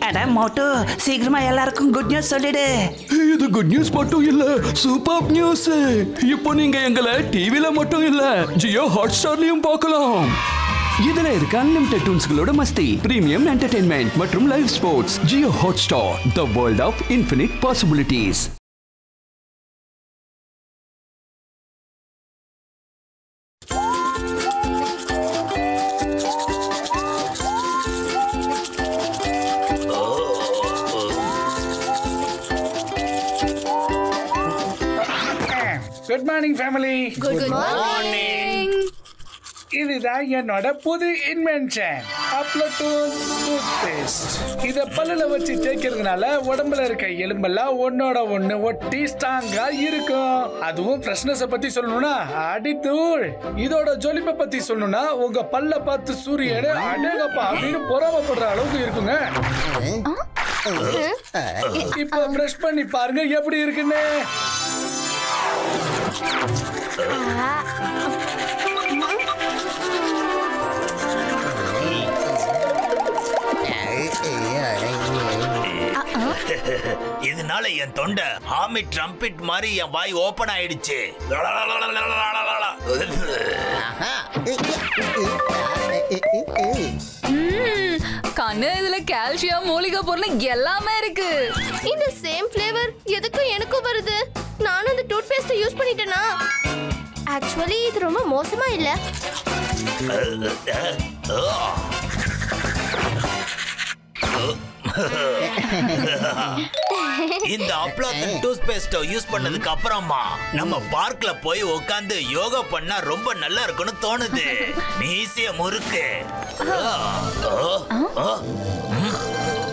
அட மோட்டு, சீக்கிரமா எல்லாருக்கும் குட் நியூஸ் சொல்லிடு. இது குட் நியூஸ் மட்டும் இல்ல, சூப்பர் நியூஸ். இப்போ நீங்க எங்களை டிவில மட்டும் இல்ல, ஜியோ ஹாட்ஸ்டார்லயும் பார்க்கலாம். இதுல இருக்க அன்லிமிட்டெட் டூன்ஸ்களோட மஸ்தி, பிரீமியம் என்டர்டெயின்மெண்ட் மற்றும் live sports. Jio Hotstar, the world of infinite possibilities. Good morning, family. Good morning. இதுதான் என்னோட புது இன்வென்ஷன், அப்ளட்டூன் டூத்பேஸ்ட். இத பல்லுல வச்சு தேய்க்கிறதுனால உடம்புல இருக்க எலும்பெல்லாம் ஒன்னோட ஒண்ணு ஒட்டி ஸ்ட்ராங்கா இருக்கும். அதுவும் ஃப்ரெஷ்னஸ் பத்தி சொல்லணும்னா அடித்தூள். இதோட ஜொலிப்பை பத்தி சொல்லணும்னா உங்க பல்ல பார்த்து சூரியன் அடேங்கப்பா அப்படின்னு பொறாமப்படுற அளவுக்கு இருக்குங்க. இப்போ பிரஷ் பண்ணி பாருங்க எப்படி இருக்குன்னு. இதனால என் தொண்டை ஆமி ட்ரம்பிட் மாதிரி என் வாய் ஓபன் ஆயிடுச்சு. கண்ணு, இதுல கால்சியம், மூலிகை பொருள் எல்லாமே இருக்கு. இந்த சேம் ஃப்ளேவர் எதுக்கும் எனக்கும் வருது. நானும் இந்த டூத் பேஸ்ட் யூஸ் பண்ணிட்டேனா? ஆக்சுவலி இது ரொம்ப மோசமா இல்ல. இந்த அப்ளோத்தன் டூத் பேஸ்ட் யூஸ் பண்ணதுக்கு அப்புறமா நம்ம பார்க்ல போய் உட்கார்ந்து யோகா பண்ணா ரொம்ப நல்லா இருக்கும்னு தோணுது. மீசிய முறுக்கு.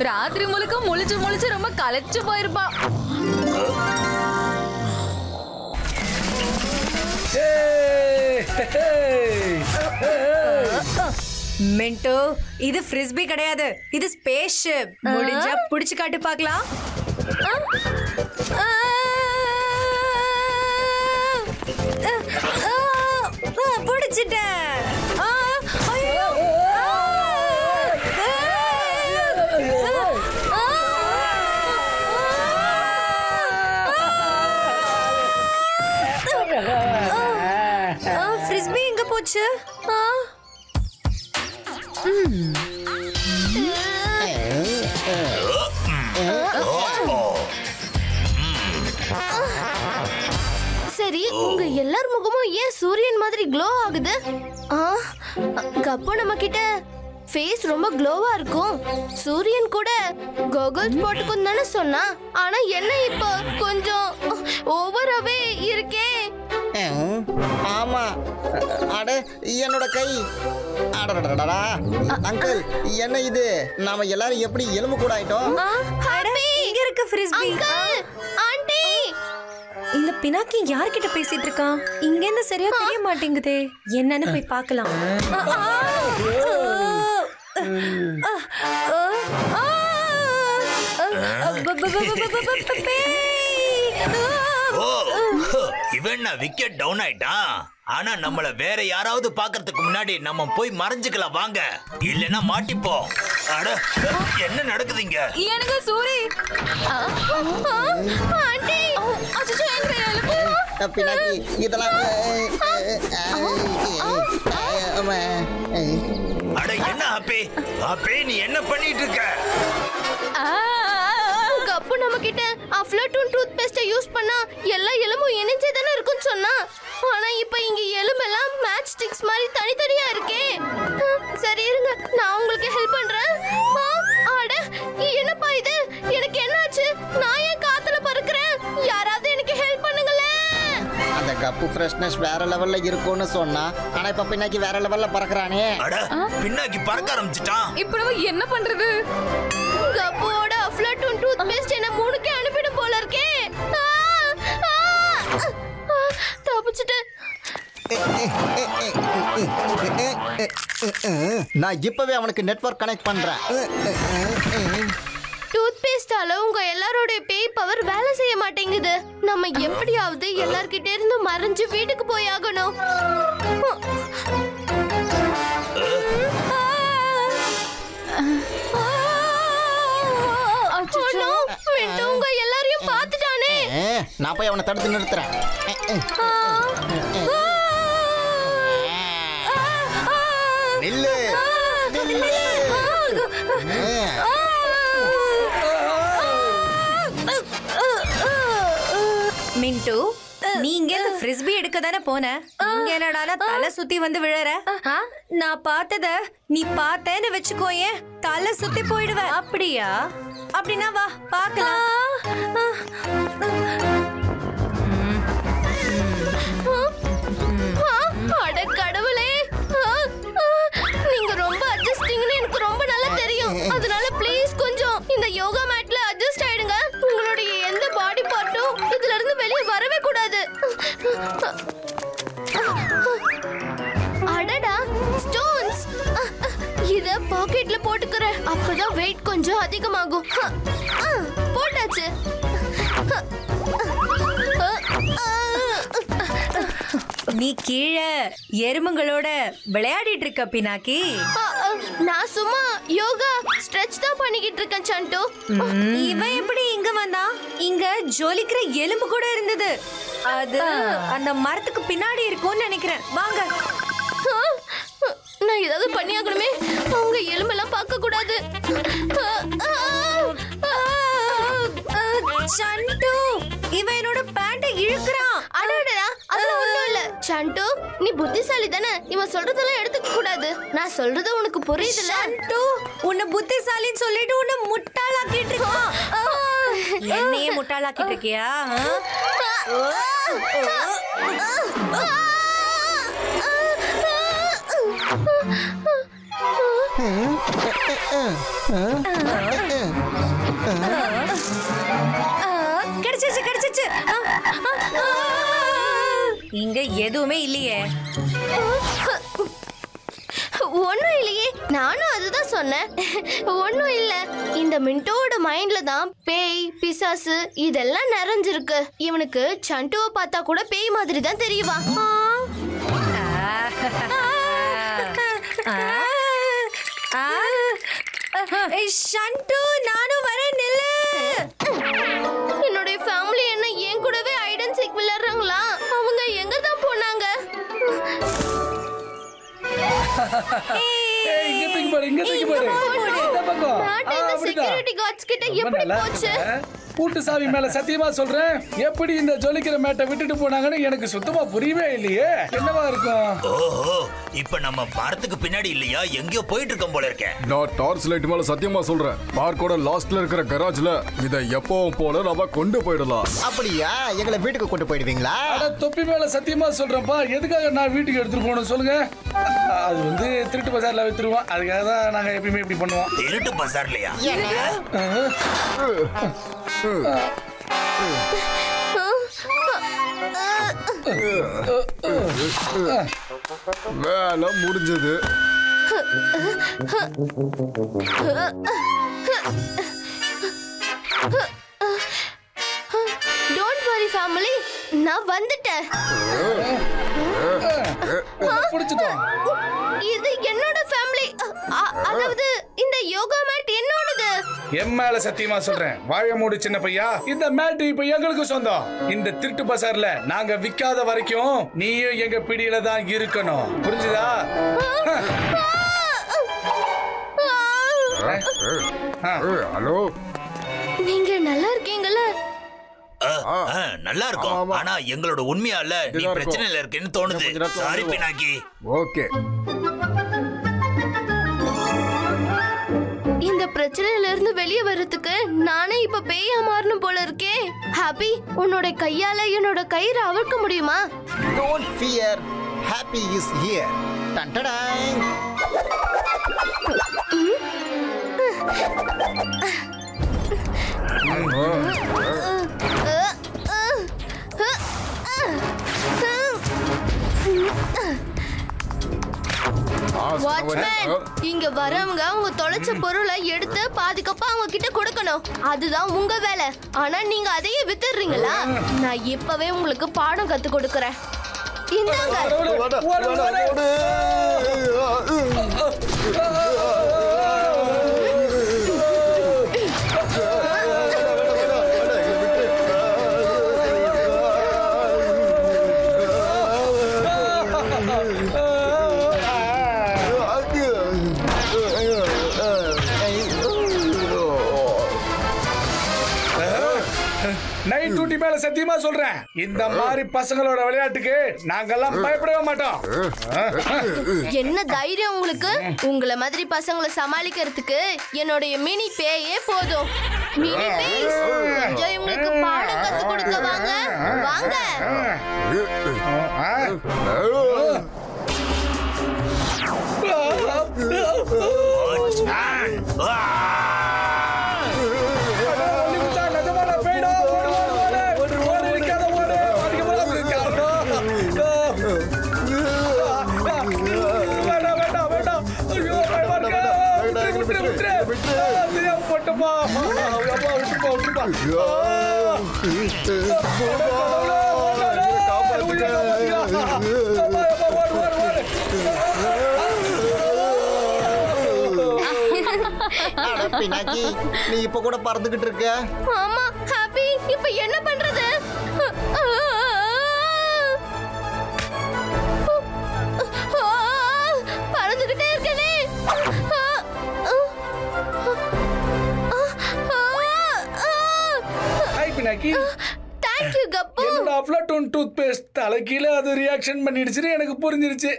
ராத்திரி முழுக்க முழிச்சு முழிச்சு ரொம்ப களைச்சு போயிருப்பா. மின்டோ, இது ஃப்ரிஸ்பி கிடையாது, இது ஸ்பேஸ் ஷிப். முடிஞ்சா புடிச்சு காட்டு பார்க்கலாம். புடிச்சிட்டேன். ஃப்ரிஸ்பி எங்க போச்சு? சரி, உங்க எல்லார் முகமும் ஏன் சூரியன் மாதிரி க்ளோ ஆகுது? கப்போ நம்ம கிட்ட ஃபேஸ் ரொம்ப க்ளோவா இருக்கும். சூரியன் கூட கோகல்ஸ் போட்டுக்கும் தானே சொன்னா. ஆனா என்ன இப்போ கொஞ்சம் ஓவராவே இருக்கே. ஆமா, அட என்னோட கை. அடடடடா அங்கிள், என்ன இது? நாம எல்லாரும் எப்படி எலும்பு கூட ஆயிட்டோம்? இங்க இருக்கு ஃப்ரிஸ்பி. ஆண்டி, இந்த பினாக்கி யார்கிட்ட பேசிட்டு இருக்கான்? இங்க இருந்து சரியா தெரிய மாட்டேங்குதே. என்னன்னு போய் பார்க்கலாம். இவன் விக்கெட் டவுன் ஆயிட்டான். ஆனா நம்மள வேற யாராவது பாக்குறதுக்கு முன்னாடி நம்ம போய் மறைஞ்சுக்கலாம் வாங்க, இல்லன்னா மாட்டிப்போம். அட என்ன நடக்குதுங்க? எனக்கு சூரி. ஆண்டி, அச்சச்சோ எங்க எலும்பு. பினாக்கி இதெல்லாம் அட என்ன ஹாப்பி? ஹாப்பி நீ என்ன பண்ணிட்டு இருக்க? கப்பு நம்ம கிட்ட அப்ளட்டூன் டூத் பேஸ்ட் யூஸ் பண்ணா எல்லா எலும்பும் இணைஞ்சே தானே இருக்குன்னு சொன்னா. ஆனா இப்போ இங்க எலும்பெல்லாம் மேட்ச் ஸ்டிக்ஸ் மாதிரி தனித்தனியா இருக்கே. சரி இருங்க, நான் உங்களுக்கு ஹெல்ப் பண்றேன். அட என்னப்பா இது? எனக்கு என்னாச்சு? நான் ஏன் காத்துல பறக்குறேன்? யாராவது எனக்கு ஹெல்ப் பண்ணுங்களே. அந்த கப்பு ஃப்ரெஷ்னஸ் வேற லெவல்ல இருக்கும்னு சொன்னா, ஆனா இப்ப பின்னாக்கி வேற லெவல்ல பறக்குறானே. அட பின்னாக்கி பறக்க ஆரம்பிச்சிட்டான். இப்போ நம்ம என்ன பண்றது? கப்போட அப்ளட்டூன் டூத் பேஸ்ட் என்ன 3க்கு அனுப்பிடும் போல இருக்கே. தப்பிச்சிட்டேன். நான் இப்பவே அவனுக்கு நெட்வொர்க் கனெக்ட் பண்றேன். டூத் பேஸ்டால உங்க எல்லாரோட பேய் பவர் வேலை செய்ய மாட்டேங்குது. நம்ம எப்படியாவது எல்லார்கிட்ட இருந்து மறைஞ்சு வீட்டுக்கு போய் ஆகணும். அச்சோ மிண்டு உங்க எல்லாரையும் பார்த்துட்டானே. நான் போய் அவனை தடுத்து நிறுத்துறேன். நில்லு மிண்டு, நீங்க இந்த ஃப்ரிஸ்பி எடுக்க தானே போன? இங்க என்னடானா தலை சுத்தி வந்து விழற? நான் பார்த்தத நீ பார்த்தேன்னு வெச்சுக்கோயே, தலை சுத்தி போயிடுவ. அப்படியா? அப்படின்னா வா பார்க்கலாம். அட கடவுளே, நீங்க ரொம்ப அட்ஜஸ்டிங்னு எனக்கு ரொம்ப நல்லா தெரியும். அதனால ப்ளீஸ் கொஞ்சம் இந்த யோகா மேட்ல அட்ஜஸ்ட் ஆயிடுங்க. உங்களுடைய எந்த பாடி பார்ட்டும் இதுல இருந்து வெளியே வரவே கூடாது. அடடா ஸ்டோன்ஸ், இத பாக்கெட்ல போட்டுக்கறேன். அப்பதான் வெயிட் கொஞ்சம் அதிகமாகும். போட்டாச்சு. நீ கீழே எறும்புகளோட விளையாடிட்டு இருக்க பினாக்கி. நான் சும்மா யோகா ஸ்ட்ரெச் தான் பண்ணிக்கிட்டு இருக்கேன் சண்டு. இவன் எப்படி இங்க வந்தா? இங்க ஜொலிக்கிற எலும்பு கூட இருந்தது. அது அந்த மரத்துக்கு பின்னாடி இருக்கும்னு நினைக்கிறேன். வாங்க. நான் ஏதாவது பண்ணியாகணுமே. அவங்க எலும்பெல்லாம் பார்க்க கூடாது. சண்டு, இவன் என்னோட பேண்ட இழுக்குறான். அடடா, அதெல்லாம் ஒண்ணும் இல்ல. சண்டு, நீ புத்திசாலி தானே. இவன் சொல்றதெல்லாம் எடுத்துக்க கூடாது. நான் சொல்றது உனக்கு புரியுதுல? சண்டு, உன்னை புத்திசாலின்னு சொல்லிட்டு உன்னை முட்டாளாக்கிட்டு இருக்கான். என்னையே முட்டாளாக்கிட்டு இருக்கியா? கிடைச்சிச்சு கிடைச்சிச்சு. இங்க எதுவுமே இல்லையே. ஒண்ணும் இல்லையே. நானும் அதுதான் சொன்னேன். ஒண்ணும் இல்ல. இந்த மின்டோட மைண்ட்ல தான் பேய் பிசாசு இதெல்லாம் நிறைஞ்சிருக்கு. இவனுக்கு சண்டுவை பார்த்தா கூட பேய் மாதிரி தான் தெரியுவா. சண்டு, நானும் வரேன். நில்லு. என்னுடைய ஃபேமிலி என்ன என் கூடவே ஐடன் சீக் விளையாடுறாங்களா? அவங்க எங்க தான் போனாங்க? இங்க தூக்கி போடு, இங்க தூக்கி போடு. இந்த பக்கம். நாட்டை இந்த செக்யூரிட்டி கார்ட்ஸ் கிட்ட எப்படி போச்சு? பூட்டு சாவி மேல சத்தியமா சொல்றேன், எப்படி இந்த ஜொலிக்கிற மேட்டை விட்டுட்டு போனாங்கன்னு எனக்கு சுத்தமா புரியவே இல்லையே. என்னவா இருக்கும்? ஓஹோ, இப்ப நம்ம மரத்துக்கு பின்னாடி இல்லையா, எங்கேயோ போயிட்டு இருக்கோம் போல இருக்கேன். நான் டார்ச் லைட் மேல சத்தியமா சொல்றேன், பார்க்கோட லாஸ்ட்ல இருக்கிற கராஜ்ல இதை எப்பவும் போல நம்ம கொண்டு போயிடலாம். அப்படியா? எங்களை வீட்டுக்கு கொண்டு போயிடுவீங்களா? அட தொப்பி மேல சத்தியமா சொல்றேன்ப்பா. எதுக்காக நான் வீட்டுக்கு எடுத்துட்டு போகணும் சொல்லுங்க? அது வந்து திருட்டு பஜார்ல வித்துருவோம். அதுக்காக தான் நாங்க எப்பயுமே இப்படி பண்ணுவோம். திருட்டு பஜார்லையா? வேலை முடிஞ்சது. டோன்ட் வரி ஃபேமிலி, நான் வந்துட்டேன். புடிச்சிட்டோம். இது என்னோட ஃபேமிலி. அதாவது இந்த யோகா மேட் என்னோடது. என் மேல சத்தியமா சொல்றேன், வாய மூடு சின்ன பையா. இந்த மேட் இப்ப எங்களுக்கு சொந்தம். இந்த திருட்டு பசார்ல நாங்க விக்காத வரைக்கும் நீயும் எங்க பிடியில தான் இருக்கணும். புரிஞ்சுதா? ஹலோ, நீங்க நல்லா இருக்கீங்களா? நல்லா இருக்கும். ஆனா எங்களோட உண்மையா இல்ல, நீ பிரச்சனையில இருக்கேன்னு தோணுது. சாரி பினாக்கி. ஓகே. இந்த பிரச்சனையில இருந்து வெளியே வர்றதுக்கு நானே இப்ப பேயா மாறணும் போல இருக்கே. ஹாப்பி, உன்னோட கையால என்னோட கயிறை அவிழ்க்க முடியுமா? Don't fear, happy is here. டண்டடாய். வாட்ச்மேன், இங்க வரவங்க அவங்க தொலைச்ச பொருளை எடுத்து பாதுகாப்பா அவங்க கிட்ட கொடுக்கணும். அதுதான் உங்க வேலை. ஆனா நீங்க அதையே வித்துடுறீங்களா? நான் இப்பவே உங்களுக்கு பாடம் கத்து கொடுக்கறேன். இந்தாங்க. நைட் டியூட்டி மேல சத்தியமா சொல்றேன், இந்த மாதிரி பசங்களோட விளையாட்டுக்கு நாங்கெல்லாம் பயப்படவே மாட்டோம். என்ன தைரியம் உங்களுக்கு? உங்களை மாதிரி பசங்களை சமாளிக்கிறதுக்கு என்னோட மினி பேயே போதும். மினி பேஸ் கொஞ்சம் உங்களுக்கு பாடம் கத்து கொடுக்க வாங்க வாங்க. பினாக்கி, நீ இப்ப கூட பறந்துகிட்டு இருக்க. ஆமா ஹாப்பி, இப்ப என்ன பண்றது? பறந்துகிட்டே இருக்கனே. ஹாய் பினாக்கி. தேங்க் யூ கப்பு. என்னோட அஃப்லட்டூன் டூத் பேஸ்ட் தலைக்கீழ அது ரியாக்ஷன் பண்ணிடுச்சுன்னு எனக்கு புரிஞ்சிருச்சு.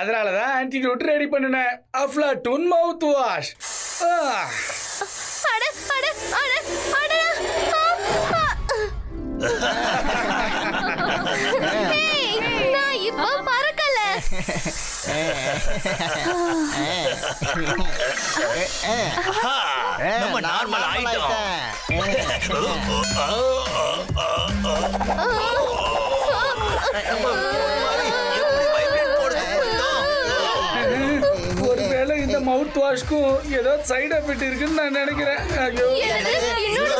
அதனாலதான் ஆன்டிடோட் ரெடி பண்ணினேன், அஃப்லட்டூன் மவுத் வாஷ். அட அட அட அட. நான் இப்போ பறக்கல. நம்ம நார்மல் ஆயிட்டோம். ஒருவேளை இந்த மவுத் வாஷ்க்கும் ஏதோ சைடு எஃபெக்ட் இருக்குன்னு நான் நினைக்கிறேன். ஐயோ, என்னது? இன்னொரு